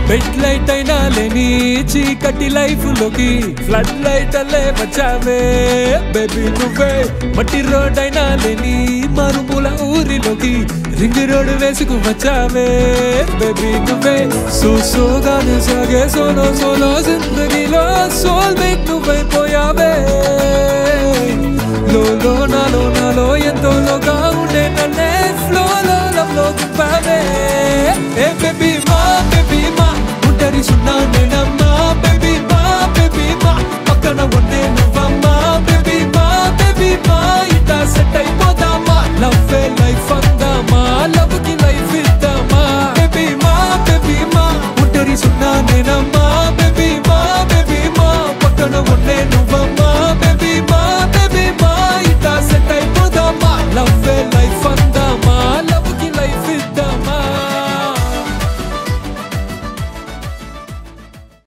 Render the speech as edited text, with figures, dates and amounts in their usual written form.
Bed light అయినా లేని చీకటి లైఫ్ లోకి ఫ్లడ్ లైట్ అల్లే వచ్చావే బేబీ నువ్వే. మట్టి రోడ్ అయినా లేని మరుమూల ఊరిలోకి రింగ్ రోడ్ వేసుకు వచ్చావే బేబీ నువ్వే. సోగానే సాగే సోలో సోలో జిందగీలో సోల్మేట్ నువ్వైపోయావే. లో నాలో ఎంతో లోగా ఉండే నన్నే ఫ్లోలో లవ్లో దింపావే. ఏ బేబీ మా ఉంటరి సున్నా నేనమ్మా బేబీ మా పక్కన ఉండే నువ్వమ్మా బేబీ మా ఇట్టా సెట్ అయిపోదామా. లవ్ లైఫ్ అందా